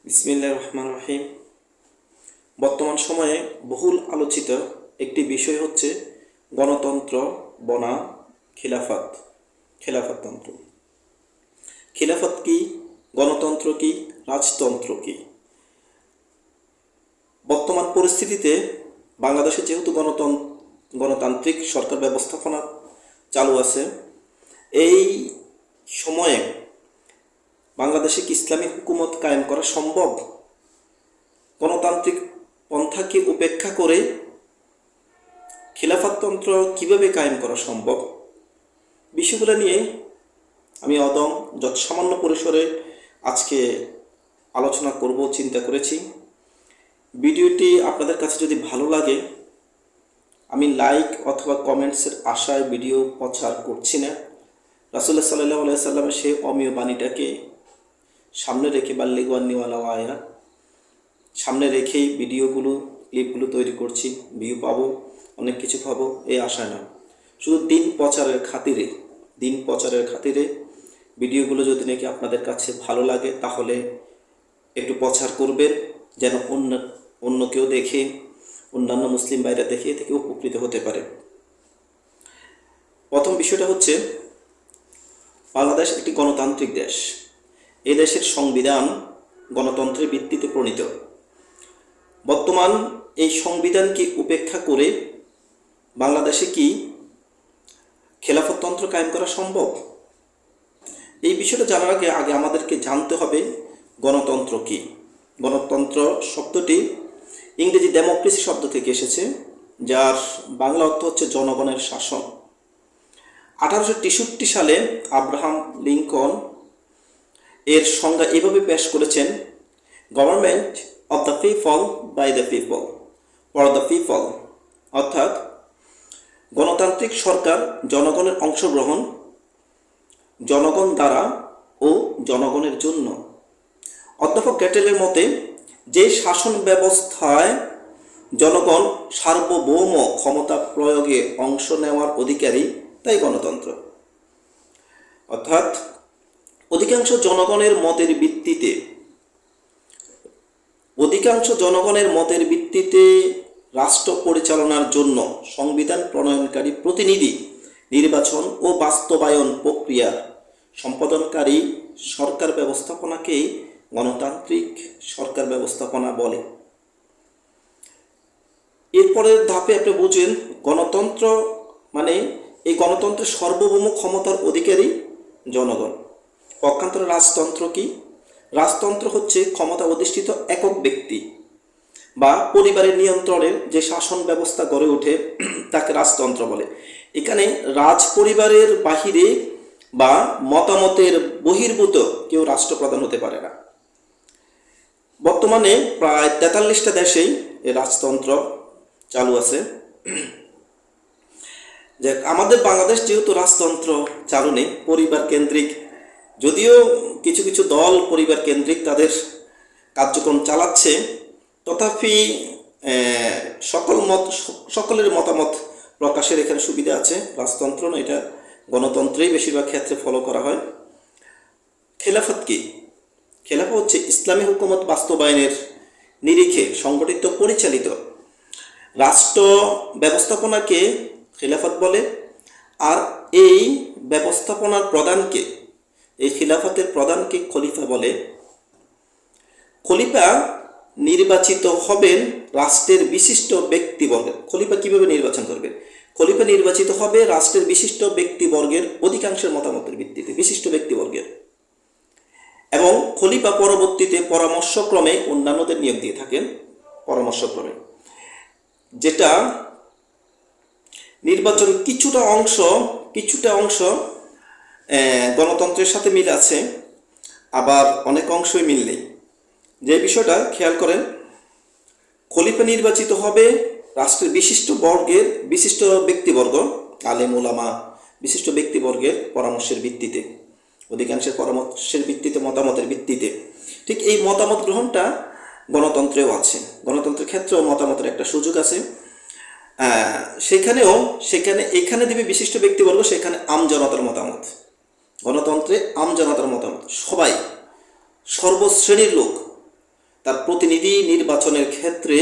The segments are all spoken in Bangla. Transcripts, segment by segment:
বিসমিল্লাহির রহমানির রহিম। বর্তমান সময়ে বহুল আলোচিত একটি বিষয় হচ্ছে গণতন্ত্র বনাম খিলাফত। খিলাফততন্ত্র, খিলাফত কি, গণতন্ত্র কি, রাজতন্ত্র কি? বর্তমান পরিস্থিতিতে বাংলাদেশে যেহেতু গণতান্ত্রিক সরকার ব্যবস্থাপনা চালু আছে, এই সময়ে বাংলাদেশে কি ইসলামী হুকুমত কায়েম করা সম্ভব? গণতান্ত্রিক পন্থাকে উপেক্ষা করে খিলাফততন্ত্র কিভাবে কায়েম করা সম্ভব? বিষয়গুলো নিয়ে আমি যৎসামান্য পরিসরে আজকে আলোচনা করব চিন্তা করেছি। ভিডিওটি আপনাদের কাছে যদি ভালো লাগে, আমি লাইক অথবা কমেন্টসের আশায় ভিডিও প্রচার করছি না। রাসূলুল্লাহ সাল্লাল্লাহু আলাইহি সাল্লামের সেই অমীয় বাণীটাকে সামনে রেখে বাল্লিগু আন্নী ওয়ালাউ আয়া সামনে রেখেই ক্লিপগুলো তৈরি করছি। ভিউ পাবো, অনেক কিছু পাবো এই আশায় না, শুধু দিন প্রচারের খাতিরে ভিডিওগুলো যদি নাকি আপনাদের কাছে ভালো লাগে তাহলে একটু প্রচার করবেন, যেন অন্য কেউ দেখে, অন্যান্য মুসলিম ভাইরা দেখে থেকে উপকৃত হতে পারে। প্রথম বিষয়টা হচ্ছে, বাংলাদেশ একটি গণতান্ত্রিক দেশ। এই দেশের সংবিধান গণতন্ত্রের ভিত্তিতে প্রণীত। বর্তমান এই সংবিধানকে উপেক্ষা করে বাংলাদেশে কি খেলাফততন্ত্র কায়েম করা সম্ভব? এই বিষয়টা জানার আগে আমাদেরকে জানতে হবে গণতন্ত্র কি। গণতন্ত্র শব্দটি ইংরেজি ডেমোক্রেসি শব্দ থেকে এসেছে, যার বাংলা অর্থ হচ্ছে জনগণের শাসন। 1863 সালে আব্রাহাম লিঙ্কন এর সংজ্ঞা এভাবে পেশ করেছেন: government of the people, by the people, for the people. অর্থাৎ গণতান্ত্রিক সরকার জনগণের অংশগ্রহণ, জনগণ দ্বারা ও জনগণের জন্য। অধ্যাপক গ্যাটেলের মতে, যে শাসন ব্যবস্থায় জনগণ সার্বভৌম ক্ষমতা প্রয়োগে অংশ নেওয়ার অধিকারী, তাই গণতন্ত্র। অর্থাৎ অধিকাংশ জনগণের মতের ভিত্তিতে রাষ্ট্র পরিচালনার জন্য সংবিধান প্রণয়নকারী প্রতিনিধি নির্বাচন ও বাস্তবায়ন প্রক্রিয়ার সম্পাদনকারী সরকার ব্যবস্থাপনাকেই গণতান্ত্রিক সরকার ব্যবস্থাপনা বলে। এরপরের ধাপে আপনি বুঝেন, গণতন্ত্র মানে এই গণতন্ত্রের সার্বভৌম ক্ষমতার অধিকারী জনগণ। পক্ষান্তরে রাজতন্ত্র কি? রাজতন্ত্র হচ্ছে ক্ষমতা অধিষ্ঠিত একক ব্যক্তি বা পরিবারের নিয়ন্ত্রণের যে শাসন ব্যবস্থা গড়ে ওঠে তাকে রাজতন্ত্র বলে। এখানে রাজ পরিবারের বাহিরে বা মতামতের বহির্ভূত কেউ রাষ্ট্রপ্রধান হতে পারে না। বর্তমানে প্রায় 43টা দেশেই এই রাজতন্ত্র চালু আছে। যে আমাদের বাংলাদেশ যেহেতু রাজতন্ত্র চালু নেই, পরিবার কেন্দ্রিক, যদিও কিছু কিছু দল পরিবার কেন্দ্রিক তাদের কার্যক্রম চালাচ্ছে, তথাপি সকলের মতামত প্রকাশের এখানে সুবিধা আছে। রাজতন্ত্র না, এটা গণতন্ত্রেই বেশিরভাগ ক্ষেত্রে ফলো করা হয়। খেলাফত কি? খেলাফত হচ্ছে ইসলামী হুকুমত বাস্তবায়নের নিরিখে সংগঠিত পরিচালিত রাষ্ট্র ব্যবস্থাপনাকে খেলাফত বলে। আর এই ব্যবস্থাপনার প্রধানকে, এই খিলাফতের প্রধানকে খলিফা বলে। খলিফা নির্বাচিত হবেন রাষ্ট্রের বিশিষ্ট ব্যক্তিবর্গের। খলিফা কিভাবে নির্বাচন করবে? খলিফা নির্বাচিত হবে রাষ্ট্রের বিশিষ্ট ব্যক্তিবর্গের অধিকাংশের মতামতের ভিত্তিতে, বিশিষ্ট ব্যক্তিবর্গের। এবং খলিফা পরবর্তীতে পরামর্শক্রমে অন্যান্যদের নিয়োগ দিয়ে থাকেন, পরামর্শক্রমে। যেটা নির্বাচন কিছুটা অংশ গণতন্ত্রের সাথে মিল আছে, আবার অনেক অংশই মিল নেই। যে বিষয়টা খেয়াল করেন, খলিফা নির্বাচিত হবে রাষ্ট্রের বিশিষ্ট ব্যক্তিবর্গ, আলেম ওলামা, বিশিষ্ট ব্যক্তিবর্গের পরামর্শের ভিত্তিতে, অধিকাংশের পরামর্শের ভিত্তিতে, মতামতের ভিত্তিতে। ঠিক এই মতামত গ্রহণটা গণতন্ত্রেও আছে। গণতন্ত্রের ক্ষেত্রেও মতামতের একটা সুযোগ আছে। এখানে দিবে বিশিষ্ট ব্যক্তিবর্গ, সেখানে আমজনতার মতামত। গণতন্ত্রে আমজনতার মতামত, সবাই, সর্বশ্রেণীর লোক তার প্রতিনিধি নির্বাচনের ক্ষেত্রে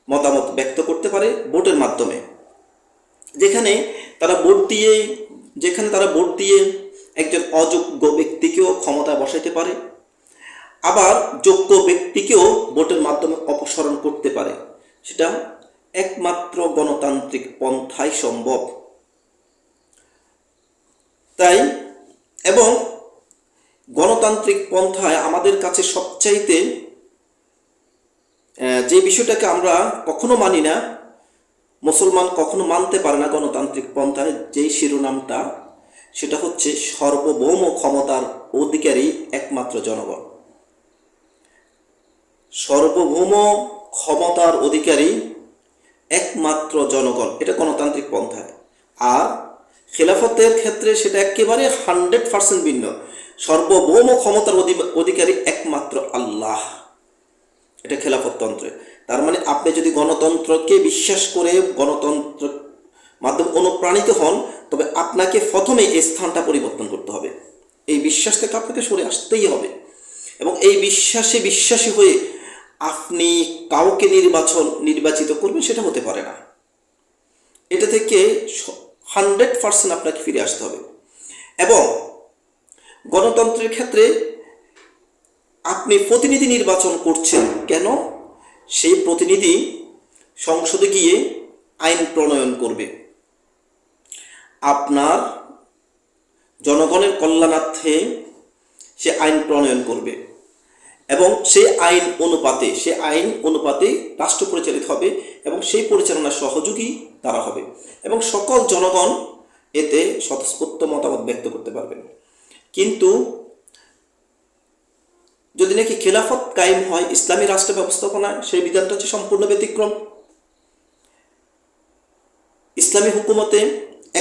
মতামত ব্যক্ত করতে পারে ভোটের মাধ্যমে, যেখানে তারা ভোট দিয়ে একজন অযোগ্য ব্যক্তিকেও ক্ষমতায় বসাইতে পারে, আবার যোগ্য ব্যক্তিকেও ভোটের মাধ্যমে অপসারণ করতে পারে। সেটা একমাত্র গণতান্ত্রিক পন্থায় সম্ভব। তাই এবং গণতান্ত্রিক পন্থায় আমাদের কাছে সবচাইতে যে বিষয়টাকে আমরা কখনো মানি না, মুসলমান কখনো মানতে পারে না গণতান্ত্রিক পন্থায় যেই শিরোনামটা, সেটা হচ্ছে সার্বভৌম ক্ষমতার অধিকারী একমাত্র জনগণ। সার্বভৌম ক্ষমতার অধিকারী একমাত্র জনগণ, এটা গণতান্ত্রিক পন্থায়। আর খেলাফতের ক্ষেত্রে সেটা একেবারে 100% ভিন্ন। সার্বভৌম ক্ষমতার অধিকারী একমাত্র আল্লাহ, এটা খেলাফততন্ত্রে। তার মানে আপনি যদি গণতন্ত্রকে বিশ্বাস করে গণতন্ত্র মাধ্যমে অনুপ্রাণিত হন, তবে আপনাকে প্রথমে এই স্থানটা পরিবর্তন করতে হবে। এই বিশ্বাস থেকে আপনাকে সরে আসতেই হবে, এবং এই বিশ্বাসী হয়ে আপনি কাউকে নির্বাচিত করবেন, সেটা হতে পারে না। এটা থেকে 100% আপনাকে ফিরে আসতে হবে। এবং গণতন্ত্রের ক্ষেত্রে আপনি প্রতিনিধি নির্বাচন করছেন কেন? সেই প্রতিনিধি সংসদে গিয়ে আইন প্রণয়ন করবে, আপনার জনগণের কল্যাণার্থে সে আইন প্রণয়ন করবে, এবং সেই আইন অনুপাতে রাষ্ট্র পরিচালিত হবে, এবং সেই পরিচালনার সহযোগী তারা হবে, এবং সকল জনগণ এতে স্বতঃস্ফূর্ত মতামত ব্যক্ত করতে পারবেন। কিন্তু যদি নাকি খেলাফত কায়েম হয় ইসলামী রাষ্ট্র ব্যবস্থাপনা, সেই বিধানটা হচ্ছে সম্পূর্ণ ব্যতিক্রম। ইসলামী হুকুমতে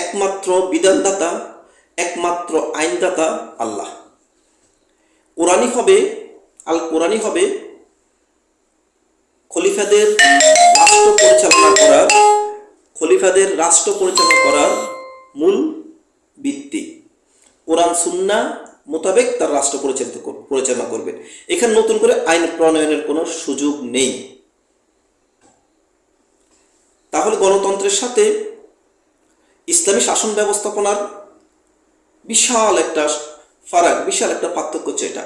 একমাত্র বিধানদাতা, একমাত্র আইনদাতা আল্লাহ। কোরআনই হবে খলিফাদের রাষ্ট্র পরিচালনা করার মূল ভিত্তি। কোরআন সুন্নাহ মোতাবেক তার রাষ্ট্র পরিচালনা করবে। এখানে নতুন করে আইন প্রণয়নের কোনো সুযোগ নেই। তাহলে গণতন্ত্রের সাথে ইসলামী শাসন ব্যবস্থাপনার বিশাল একটা পার্থক্য হচ্ছে এটা।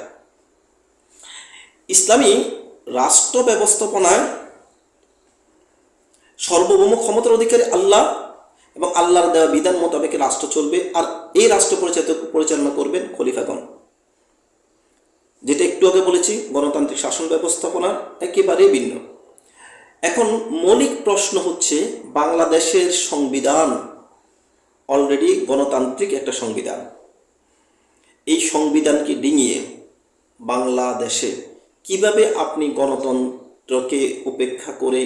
ইসলামী রাষ্ট্র ব্যবস্থাপনায় সার্বভৌম ক্ষমতার অধিকারী আল্লাহ, এবং আল্লাহর দেওয়া বিধান মোতাবেক রাষ্ট্র চলবে, আর এই রাষ্ট্র পরিচালনা করবেন খলিফাগণ। যেটা একটু আগে বলেছি, গণতান্ত্রিক শাসন ব্যবস্থাপনা একেবারেই ভিন্ন। এখন মৌলিক প্রশ্ন হচ্ছে, বাংলাদেশের সংবিধান অলরেডি গণতান্ত্রিক একটা সংবিধান। এই সংবিধানকে ডিঙিয়ে বাংলাদেশে কিভাবে আপনি গণতন্ত্রকে উপেক্ষা করে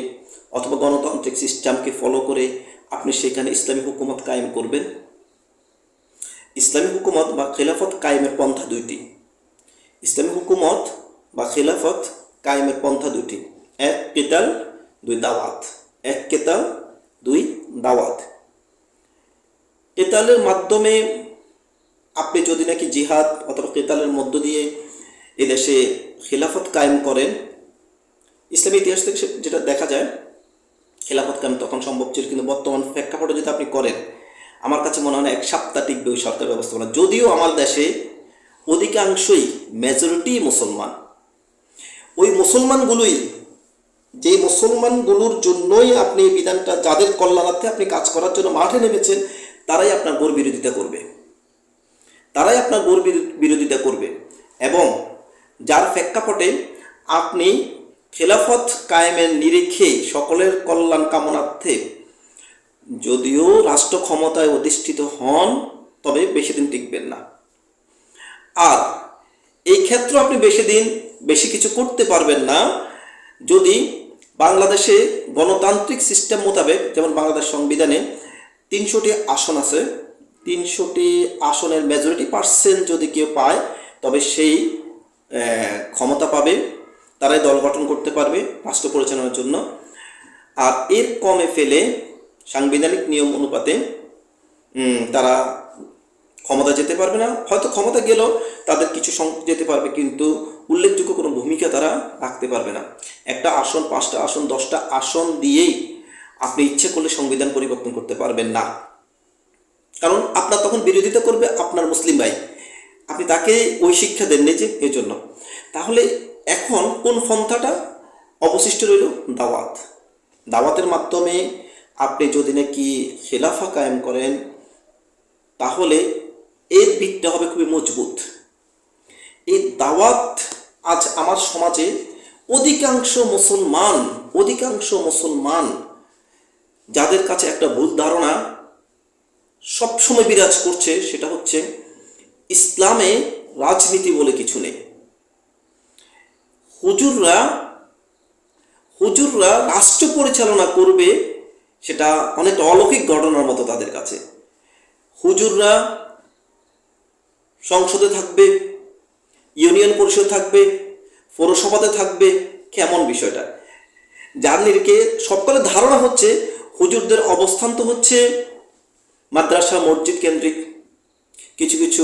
অথবা গণতান্ত্রিক সিস্টেমকে ফলো করে আপনি সেখানে ইসলামী হুকুমত কায়েম করবেন? ইসলামী হুকুমত বা খেলাফত কায়েমের পন্থা দুইটি। ইসলামী হুকুমত বা খেলাফত কায়েমের পন্থা দুইটি, এক কেতাল দুই দাওয়াত। কেতালের মাধ্যমে আপনি যদি নাকি জিহাদ অথবা কেতালের মধ্য দিয়ে এদেশে খেলাফত কায়েম করেন, ইসলামী ইতিহাস থেকে যেটা দেখা যায় খেলাফত কায়েম তখন সম্ভব ছিল, কিন্তু বর্তমান প্রেক্ষাপটে যদি আপনি করেন, আমার কাছে মনে হয় না 1 সপ্তাহ টিকবে ওই সরকার ব্যবস্থাপনা। যদিও আমার দেশে অধিকাংশই মেজরিটি মুসলমান, ওই মুসলমানগুলোর জন্যই আপনি এই বিধানটা, যাদের কল্যাণার্থে আপনি কাজ করার জন্য মাঠে নেমেছেন, তারাই আপনার ঘোর বিরোধিতা করবে। এবং যার প্রেক্ষাপটে আপনি খেলাফত কায়েমের নিরিখে সকলের কল্যাণ কামনার্থে যদিও রাষ্ট্র ক্ষমতায় অধিষ্ঠিত হন, তবে বেশি দিন টিকবেন না। আর এই ক্ষেত্রে আপনি বেশি কিছু করতে পারবেন না যদি বাংলাদেশে গণতান্ত্রিক সিস্টেম মোতাবেক, যেমন বাংলাদেশ সংবিধানে 300টি আসন আছে, 300টি আসনের মেজরিটি পার্সেন্ট যদি কেউ পায়, তবে সেই ক্ষমতা পাবে, তারাই দল গঠন করতে পারবে রাষ্ট্র পরিচালনার জন্য। আর এর কমে ফেলে সাংবিধানিক নিয়ম অনুপাতে তারা ক্ষমতা যেতে পারবে না, হয়তো ক্ষমতা গেলেও তাদের কিছু সংখ্যক যেতে পারবে, কিন্তু উল্লেখযোগ্য কোনো ভূমিকা তারা রাখতে পারবে না। একটা আসন, 5টা আসন, 10টা আসন দিয়েই আপনি ইচ্ছে করলে সংবিধান পরিবর্তন করতে পারবেন না, কারণ আপনার তখন বিরোধিতা করবে আপনার মুসলিম ভাই, আপনি তাকে ওই শিক্ষা দেননি যে এজন্য। তাহলে এখন কোন পন্থাটা অবশিষ্ট রইল? দাওয়াত। দাওয়াতের মাধ্যমে আপনি যদি নাকি খেলাফা কায়েম করেন, তাহলে এর ভিতটা হবে খুবই মজবুত। এই দাওয়াত আজ আমার সমাজে অধিকাংশ মুসলমান যাদের কাছে একটা ভুল ধারণা সবসময় বিরাজ করছে, সেটা হচ্ছে ইসলামে রাজনীতি বলে কিছু নেই। হুজুররা রাষ্ট্র পরিচালনা করবে, সেটা অনেকটা অলৌকিক ঘটনার মতো তাদের কাছে। হুজুররা সংসদে থাকবে, ইউনিয়ন পরিষদ থাকবে, পৌরসভাতে থাকবে, কেমন বিষয়টা? যাদেরকে সকলের ধারণা হচ্ছে হুজুরদের অবস্থান তো হচ্ছে মাদ্রাসা মসজিদ কেন্দ্রিক, কিছু কিছু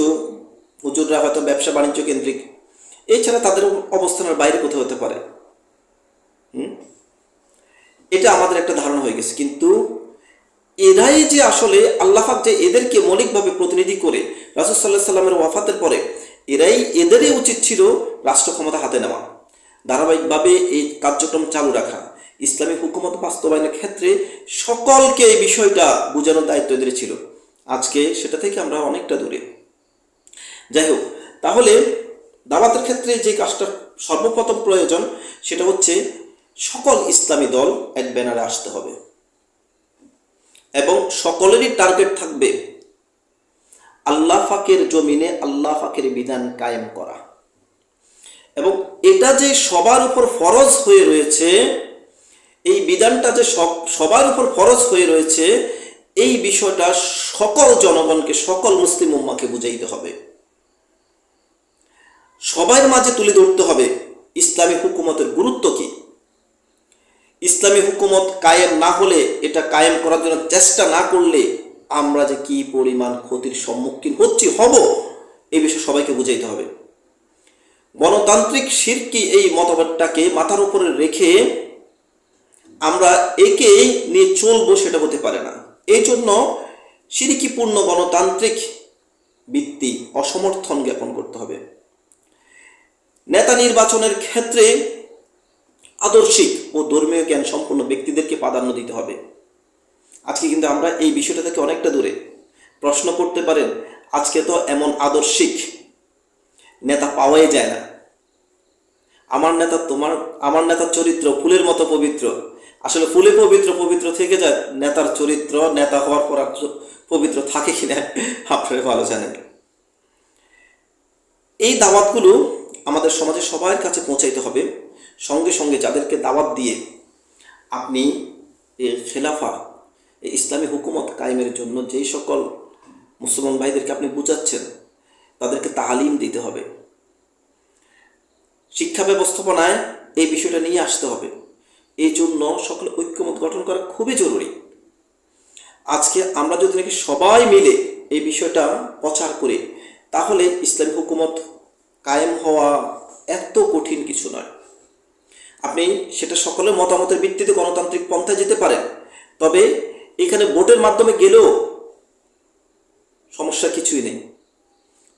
হুজুররা হয়তো ব্যবসা বাণিজ্য কেন্দ্রিক, এছাড়া তাদের অবস্থানের বাইরে কোথাও হতে পারে। এটা আমাদের একটা ধারণা হয়ে গেছে, কিন্তু এরাই যে আসলে আল্লাহ পাক যে এদেরকে মৌলিকভাবে প্রতিনিধি করে রাসূল সাল্লাল্লাহু আলাইহি সাল্লামের ওয়াফাতের পরে এদেরই উচিত ছিল রাষ্ট্র ক্ষমতা হাতে নেওয়া, ধারাবাহিকভাবে এই কার্যক্রম চালু রাখা, ইসলামী হুকুমত বাস্তবায়নের ক্ষেত্রে সকলকে এই বিষয়টা বোঝানোর দায়িত্ব এদের ছিল। আজকে সেটা থেকে আমরা অনেকটা দূরে। যাই হোক, তাহলে দাওয়াতের ক্ষেত্রে যে কাজটা সর্বপ্রথম প্রয়োজন সেটা হচ্ছে সকল ইসলামী দল এক ব্যানারে আসতে হবে এবং সকলেরই টার্গেট থাকবে আল্লাহ পাকের জমিনে আল্লাহ পাকের বিধান কায়েম করা। এবং এটা যে সবার উপর ফরজ হয়ে রয়েছে, এই বিধানটা যে সবার উপর ফরজ হয়ে রয়েছে, এই বিষয়টা সকল জনগণকে, সকল মুসলিম উম্মাহকে বুঝাইতে হবে, সবার মাঝে তুলে ধরতে হবে ইসলামী হুকুমতের গুরুত্ব কি। ইসলামী হুকুমত কায়েম না হলে, এটা কায়েম করার জন্য চেষ্টা না করলে আমরা যে কি পরিমাণ ক্ষতির সম্মুখীন হব, এই বিষয়ে সবাইকে বুঝাইতে হবে। গণতান্ত্রিক শিরকি এই মতবাদটাকে মাথার উপরে রেখে আমরা একেই নিয়ে চলবো, সেটা হতে পারে না। এই জন্য শিরকিপূর্ণ গণতান্ত্রিক ভিত্তি অসমর্থন জ্ঞাপন করতে হবে। নেতা নির্বাচনের ক্ষেত্রে আদর্শিক ও ধর্মীয় জ্ঞান সম্পন্ন ব্যক্তিদেরকে প্রাধান্য দিতে হবে। আজকে কিন্তু আমরা এই বিষয়টা থেকে অনেকটা দূরে। প্রশ্ন করতে পারেন, আজকে তো এমন আদর্শিক নেতা পাওয়াই যায় না। আমার নেতার চরিত্র ফুলের মতো পবিত্র। আসলে ফুলে পবিত্র থেকে যায়, নেতার চরিত্র নেতা হওয়ার পর পবিত্র থাকে কিনা আপনারা ভালো জানেন। এই দাওয়াতগুলো আমাদের সমাজে সবার কাছে পৌঁছাইতে হবে। সঙ্গে সঙ্গে যাদেরকে দাওয়াত দিয়ে আপনি খেলাফা, ইসলামী হুকুমত কায়েমের জন্য যেই সকল মুসলমান ভাইদেরকে আপনি বুঝাচ্ছেন, তাদেরকে তালিম দিতে হবে। শিক্ষা ব্যবস্থাপনায় এই বিষয়টা নিয়ে আসতে হবে। এই জন্য সকল ঐক্যমত গঠন করা খুবই জরুরি। আজকে আমরা যদি নাকি সবাই মিলে এই বিষয়টা প্রচার করি, তাহলে ইসলামী হুকুমত কায়েম হওয়া এত কঠিন কিছু নয়। আপনি সেটা সকলের মতামতের ভিত্তিতে গণতান্ত্রিক পন্থায় যেতে পারেন, তবে এখানে ভোটের মাধ্যমে গেলেও সমস্যা কিছুই নেই,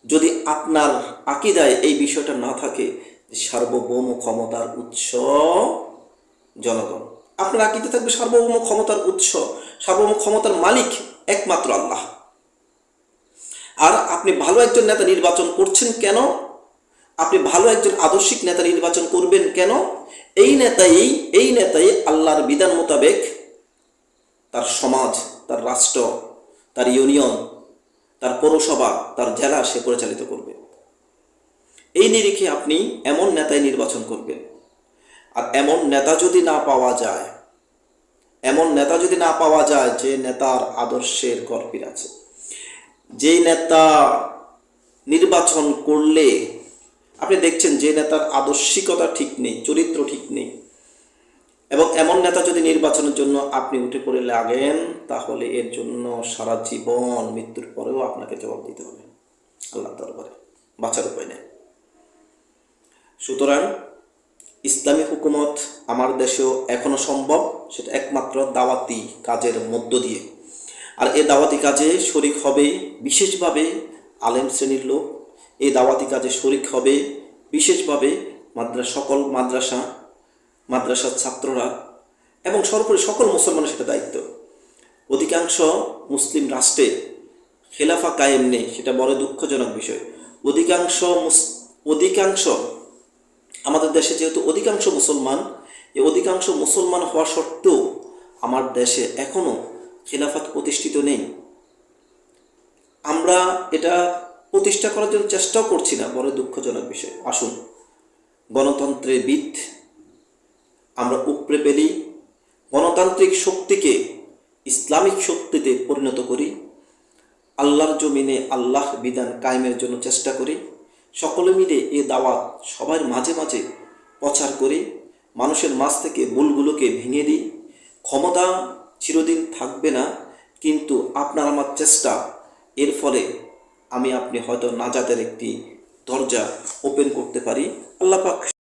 যদি আপনার আকীদায় এই বিষয়টা না থাকে সার্বভৌম ক্ষমতার উৎস জনগণ। আপনার আকীদা থাকবে সার্বভৌম ক্ষমতার উৎস, সার্বভৌম ক্ষমতার মালিক একমাত্র আল্লাহ। আর আপনি ভালো একজন নেতা নির্বাচন করছেন কেন? আপনি ভালো একজন আদর্শিক নেতা নির্বাচন করবেন কেন? এই নেতাই আল্লাহর বিধান মোতাবেক তার সমাজ, তার রাষ্ট্র, তার ইউনিয়ন, তার পৌরসভা, তার জেলা সে পরিচালিত করবে। এই নিরিখে আপনি এমন নেতাই নির্বাচন করবেন। আর এমন নেতা যদি না পাওয়া যায় যে নেতার আদর্শের গর্বির আছে, যে নেতা নির্বাচন করলে আপনি দেখছেন যে নেতার আদর্শিকতা ঠিক নেই, চরিত্র ঠিক নেই, এবং এমন নেতা যদি নির্বাচনের জন্য আপনি উঠে পড়ে লাগেন, তাহলে এর জন্য সারা জীবন, মৃত্যুর পরেও আপনাকে জবাব দিতে হবে। আল্লাহ দরবারে, বাঁচার উপায় নেই। সুতরাং ইসলামী হুকুমত আমার দেশেও এখনো সম্ভব, সেটা একমাত্র দাওয়াতি কাজের মধ্য দিয়ে। আর এই দাওয়াতি কাজে শরিক হবে বিশেষভাবে আলেম শ্রেণীর লোক, এই দাওয়াতি কাজে শরিক হবে বিশেষভাবে সকল মাদ্রাসার ছাত্ররা এবং সর্বোপরি সকল মুসলমানের সেটা দায়িত্ব। অধিকাংশ মুসলিম রাষ্ট্রে খেলাফা কায়েম নেই, সেটা বড় দুঃখজনক বিষয়। অধিকাংশ আমাদের দেশে যেহেতু অধিকাংশ মুসলমান, এই অধিকাংশ মুসলমান হওয়া সত্ত্বেও আমার দেশে এখনও খেলাফত প্রতিষ্ঠিত নেই। আমরা এটা প্রতিষ্ঠা করার জন্য চেষ্টাও করছি না, বড় দুঃখজনক বিষয়। আসুন গণতন্ত্রের বিদ আমরা উপড়ে ফেলি, গণতান্ত্রিক শক্তিকে ইসলামিক শক্তিতে পরিণত করি, আল্লাহর জমিনে আল্লাহ বিধান কায়েমের জন্য চেষ্টা করি, সকলে মিলে এ দাওয়াত সবার মাঝে মাঝে প্রচার করি, মানুষের মাঝ থেকে ভুলগুলোকে ভেঙে দিই। ক্ষমতা চিরদিন থাকবে না, কিন্তু আপনার আমার চেষ্টা, এর ফলে আপনি হয়তো নাজাতের একটি দরজা ওপেন করতে পারি। আল্লাহ পাক